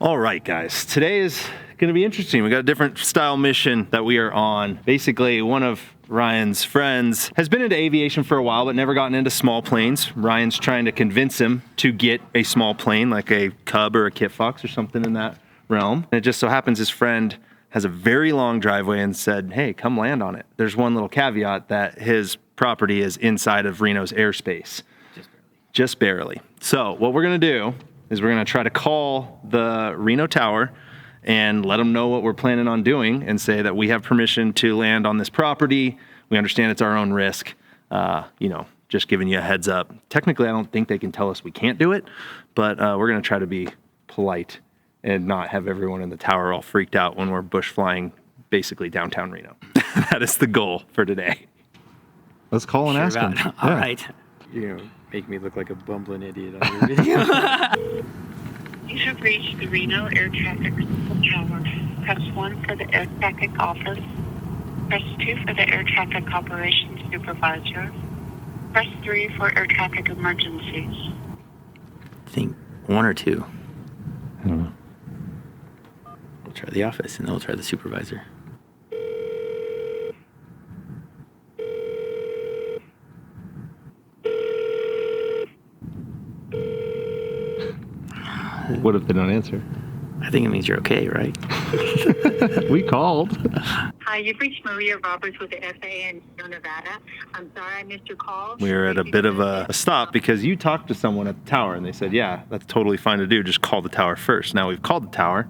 All right, guys, today is going to be interesting. We got a different style mission that we are on. Basically, one of Ryan's friends has been into aviation for a while, but never gotten into small planes. Ryan's trying to convince him to get a small plane, like a Cub or a Kit Fox or something in that realm. And it just so happens his friend has a very long driveway and said, hey, come land on it. There's one little caveat that his property is inside of Reno's airspace. Just barely. So what we're going to do is we're going to try to call the Reno Tower and let them know what we're planning on doing and say that we have permission to land on this property. We understand it's our own risk. Just giving you a heads up. Technically, I don't think they can tell us we can't do it, but we're going to try to be polite and not have everyone in the tower all freaked out when we're bush flying basically downtown Reno. That is the goal for today. Let's call and ask them. All right. You're gonna make me look like a bumbling idiot on your video. You have reached the Reno Air Traffic Tower. Press 1 for the Air Traffic Office. Press 2 for the Air Traffic Operations Supervisor. Press 3 for Air Traffic Emergencies. I think 1 or 2. I don't know. We'll try the office and then we'll try the supervisor. What if they don't answer? I think it means you're okay, right? We called. Hi, you've reached Maria Roberts with the FAA in Reno, Nevada. I'm sorry I missed your call. We were at a bit of a stop because you talked to someone at the tower and they said, yeah, that's totally fine to do. Just call the tower first. Now we've called the tower,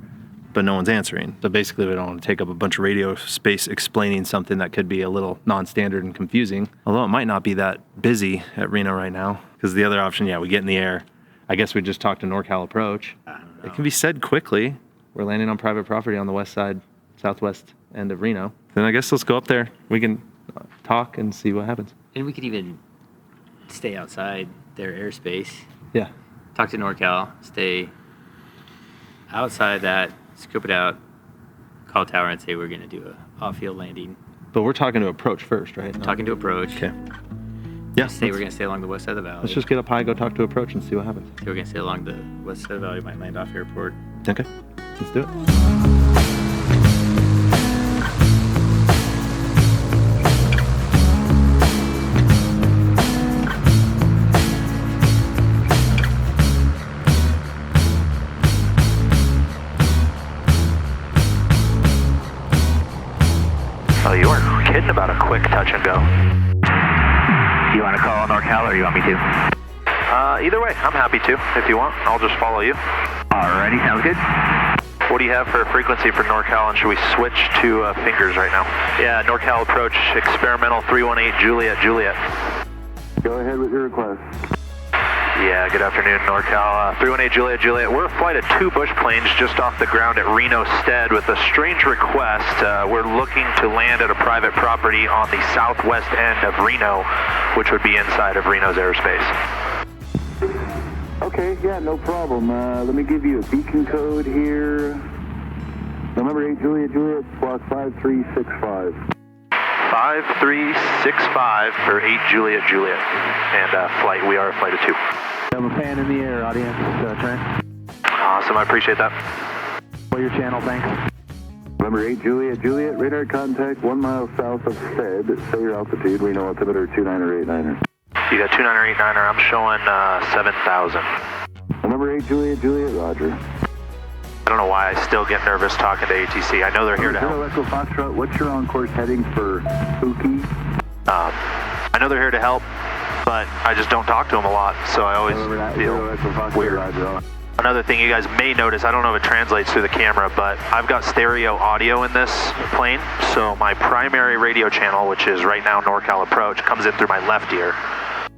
but no one's answering. So basically we don't want to take up a bunch of radio space explaining something that could be a little non-standard and confusing. Although it might not be that busy at Reno right now because the other option, we get in the air. I guess we just talked to NorCal Approach. It can be said quickly. We're landing on private property on the west side, southwest end of Reno. Then I guess let's go up there. We can talk and see what happens. And we could even stay outside their airspace. Yeah. Talk to NorCal, stay outside that, scope it out, call tower and say we're going to do a off-field landing. But we're talking to Approach first, right? Talking to Approach. Okay. Yeah. We're going to stay along the west side of the valley. Let's just get up high, go talk to Approach and see what happens. We're going to stay along the west side of the valley, might land off airport. Okay. Let's do it. Oh, you weren't kidding about a quick touch and go. You want to call NorCal or you want me to? Either way, I'm happy to. If you want, I'll just follow you. Alrighty, sounds good. What do you have for frequency for NorCal, and should we switch to fingers right now? Yeah, NorCal Approach, experimental 318 Juliet, Juliet. Go ahead with your request. Yeah, good afternoon, NorCal. 318 Juliet, Juliet. We're a flight of 2 bush planes just off the ground at Reno Stead with a strange request. We're looking to land at a private property on the southwest end of Reno, which would be inside of Reno's airspace. Okay, yeah, no problem. Let me give you a beacon code here. November 8 Juliet, Juliet, block 5365. 5365 for 8 Juliet, Juliet. And flight, we are a flight of 2. I have a fan in the air, audience, Trent. Awesome, I appreciate that. For your channel, thanks. November 8 Juliet, Juliet, radar contact 1 mile south of Stead. Say your altitude, Reno altimeter 2989er. You got 2989er, I'm showing 7,000. November 8 Juliet, Juliet, roger. I don't know why I still get nervous talking to ATC. I know they're here to help. Echo Foxtrot, what's your on-course heading for Spooky? I know they're here to help, but I just don't talk to them a lot, so I always feel weird. Another thing you guys may notice, I don't know if it translates through the camera, but I've got stereo audio in this plane, so my primary radio channel, which is right now NorCal Approach, comes in through my left ear.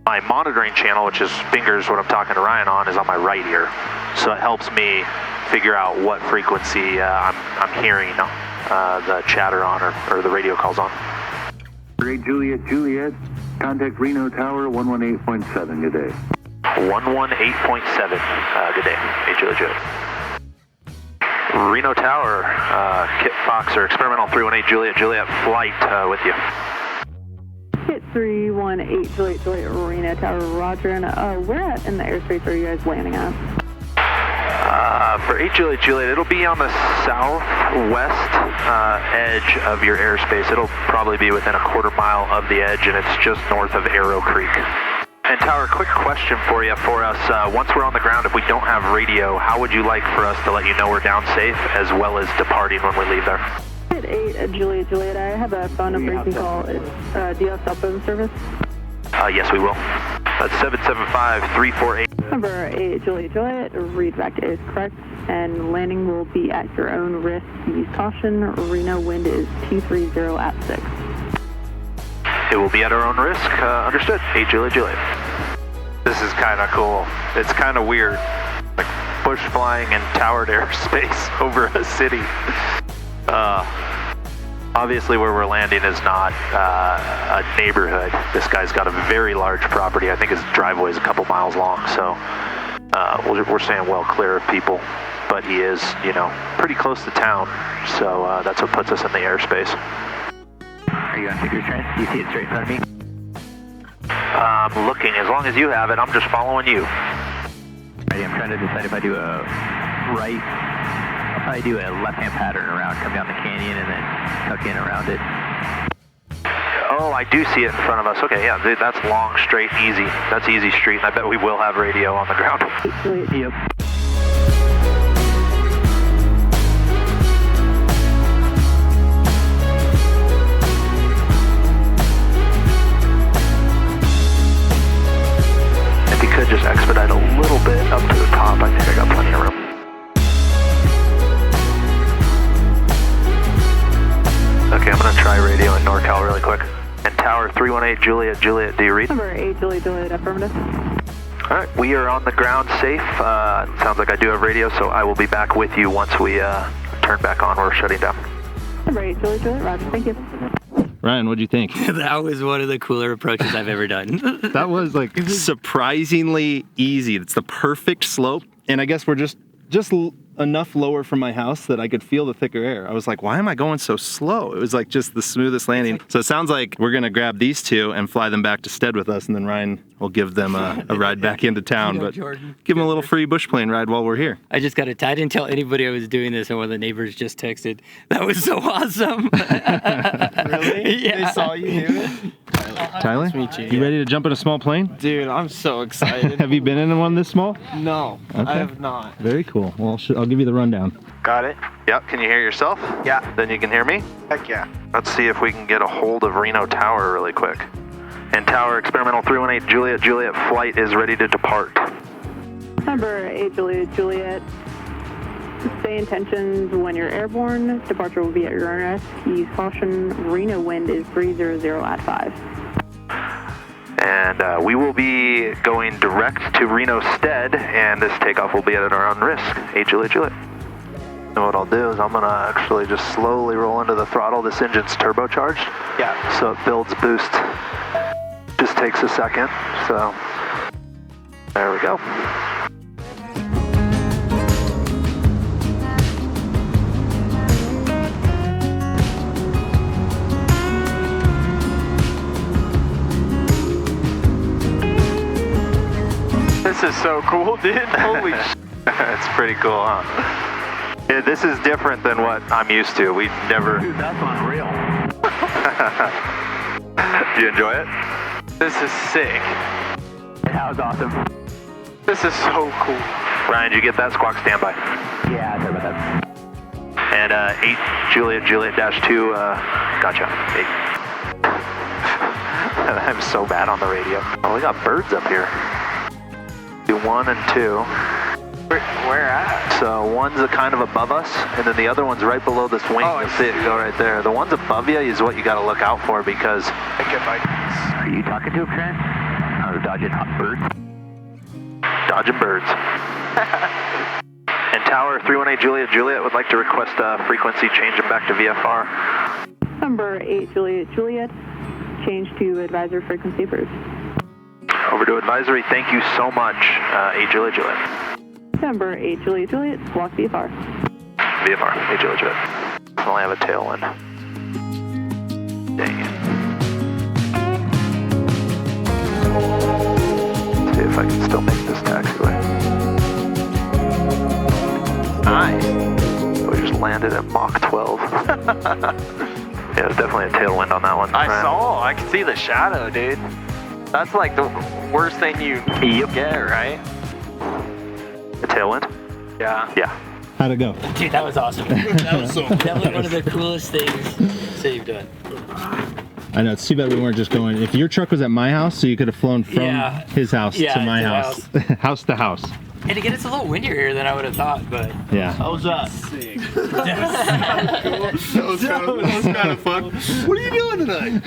My monitoring channel, which is fingers, what I'm talking to Ryan on, is on my right ear. So it helps me figure out what frequency I'm hearing the chatter on or the radio calls on. 8 Juliet, Juliet, contact Reno Tower 118.7, good day. 118.7, good day, 8 Juliet, Juliet. Reno Tower, Kit Fox or experimental 318 Juliet, Juliet flight with you. Kit 318 Juliet, Juliet, Reno Tower, roger. And where at in the airspace are you guys landing at? For 8 Juliet Juliet, it'll be on the southwest edge of your airspace. It'll probably be within a quarter mile of the edge, and it's just north of Arrow Creek. And Tower, quick question for you, for us. Once we're on the ground, if we don't have radio, how would you like for us to let you know we're down safe, as well as departing when we leave there? At 8 Juliet Juliet, I have a phone number you can call. Do you have cell phone service? Yes, we will. That's 775-348. Number 8 Juliet Juliet, read back is correct, and landing will be at your own risk. Use caution. Reno wind is 230 at 6. It will be at our own risk. Understood. 8 Juliet Juliet. This is kind of cool. It's kind of weird. Like bush flying in towered airspace over a city. Obviously where we're landing is not a neighborhood. This guy's got a very large property. I think his driveway is a couple miles long, so we're staying well clear of people. But he is, you know, pretty close to town, so that's what puts us in the airspace. Are you on figure, Trent? Do you see it straight in front of me? I'm looking. As long as you have it, I'm just following you. Alrighty, I'm trying to decide if I do a right. I'll probably do a left-hand pattern around, come down the canyon, and then tuck in around it. Oh, I do see it in front of us. Okay, yeah, dude, that's long, straight, easy. That's easy street, and I bet we will have radio on the ground. Yep. If you could just expedite a little bit up to the top, I think I got plenty of room. Okay, I'm going to try radio in NorCal really quick. And Tower 318 Juliet Juliet, do you read? Number 8 Juliet Juliet, affirmative. All right, we are on the ground safe. Sounds like I do have radio, so I will be back with you once we turn back on. We're shutting down. Number 8 Juliet Juliet, roger, thank you. Ryan, what'd you think? That was one of the cooler approaches I've ever done. That was like surprisingly easy. It's the perfect slope, and I guess we're just enough lower from my house that I could feel the thicker air. I was like, why am I going so slow? It was like just the smoothest landing. So it sounds like we're gonna grab these two and fly them back to Stead with us, and then Ryan will give them a ride back into town. But give them a little free bush plane ride while we're here. I just got it. I didn't tell anybody I was doing this, and one of the neighbors just texted. That was so awesome. Really? Yeah. They saw you do it? Tyler, Nice to meet you. you ready to jump in a small plane? Dude, I'm so excited. Have you been in one this small? No, Okay. I have not. Very cool. Well, I'll give you the rundown. Got it? Yep, can you hear yourself? Yeah. Then you can hear me? Heck yeah. Let's see if we can get a hold of Reno Tower really quick. And Tower, experimental 318 Juliet Juliet flight is ready to depart. Number 8 Juliet Juliet, stay in tensions when you're airborne. Departure will be at your own risk. Use caution. Reno wind is 300 at 5. And we will be going direct to Reno Stead, and this takeoff will be at our own risk. 8 Juliet Juliet. And what I'll do is I'm going to actually just slowly roll into the throttle. This engine's turbocharged. Yeah. So it builds boost. Just takes a second. So there we go. This is so cool, dude. Holy shit. It's pretty cool, huh? Yeah, this is different than what I'm used to. We never. Dude, that's unreal. Do you enjoy it? This is sick. That was awesome. This is so cool. Ryan, did you get that? Squawk standby. Yeah, sorry about that. And 8 Juliet Juliet -2, gotcha. 8. I'm so bad on the radio. Oh, we got birds up here. Do 1 and 2. Where at? So one's kind of above us, and then the other one's right below this wing. Oh, You'll see it go right there. The one's above you is what you got to look out for, because I get my... Are you talking to him, Trent? I was dodging hot birds. dodging birds. And Tower 318 Juliet Juliet would like to request a frequency change it back to VFR. Number 8 Juliet Juliet, change to advisor frequency approved. Over to advisory. Thank you so much, 8 Juliet Juliet. Number 8 Juliet Juliet, block VFR. VFR, 8 Juliet Juliet. I only have a tailwind. Dang it. See if I can still make this taxiway. Nice. We just landed at Mach 12. Yeah, it was definitely a tailwind on that one. I could see the shadow, dude. That's like the worst thing you get, right? A tailwind? Yeah. Yeah. How'd it go? Dude, that was awesome. That was one of the coolest things that you've done. I know, it's too bad we weren't just going. If your truck was at my house, so you could have flown from his house to my house. House to house. And again, it's a little windier here than I would have thought, but... Yeah. How was that? Sick. That was kind of fun. What are you doing tonight?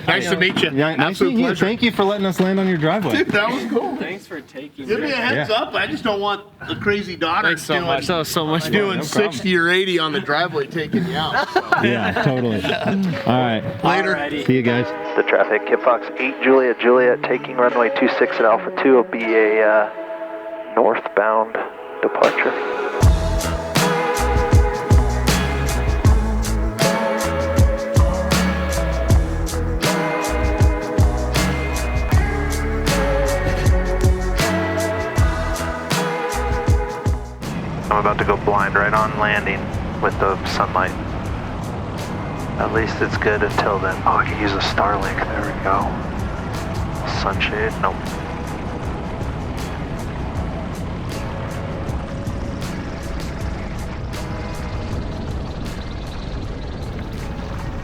Nice to meet you. Yeah, nice to meet you. Thank you for letting us land on your driveway. Dude, that was cool. Thanks for taking Give me a heads up. I just don't want a crazy daughter doing 60 or 80 on the driveway taking you out. So. Yeah, totally. All right. Later. Alrighty. See you guys. The traffic, Kit Fox 8 Juliet, taking runway 26 at Alpha 2 will be a northbound departure. I'm about to go blind right on landing with the sunlight. At least it's good until then. Oh, I can use a Starlink. There we go. Sunshade? Nope.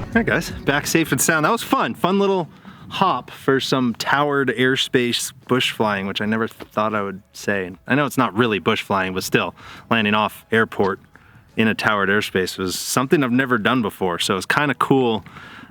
All right, guys, back safe and sound. That was fun. Fun little hop for some towered airspace bush flying, which I never thought I would say. I know it's not really bush flying, but still, landing off airport in a towered airspace was something I've never done before. So it's kind of cool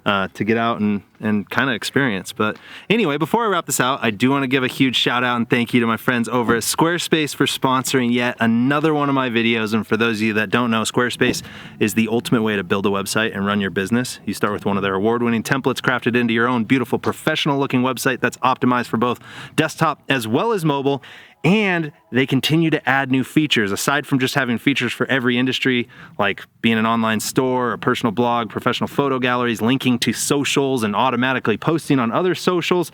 to get out and kind of experience. But anyway, before I wrap this out, I do want to give a huge shout out and thank you to my friends over at Squarespace for sponsoring yet another one of my videos. And for those of you that don't know, Squarespace is the ultimate way to build a website and run your business. You start with one of their award-winning templates crafted into your own beautiful professional-looking website that's optimized for both desktop as well as mobile. And they continue to add new features. Aside from just having features for every industry, like being an online store, a personal blog, professional photo galleries, linking to socials, and automatically posting on other socials,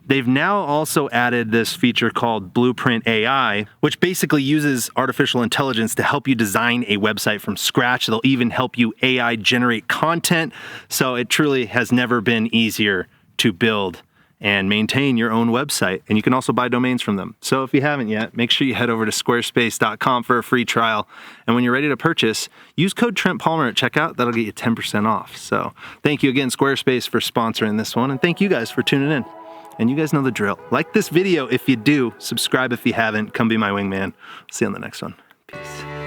they've now also added this feature called Blueprint AI, which basically uses artificial intelligence to help you design a website from scratch. They'll even help you AI generate content. So it truly has never been easier to build and maintain your own website. And you can also buy domains from them. So if you haven't yet, make sure you head over to squarespace.com for a free trial. And when you're ready to purchase, use code Trent Palmer at checkout. That'll get you 10% off. So thank you again, Squarespace, for sponsoring this one. And thank you guys for tuning in. And you guys know the drill. Like this video if you do. Subscribe if you haven't. Come be my wingman. See you on the next one. Peace.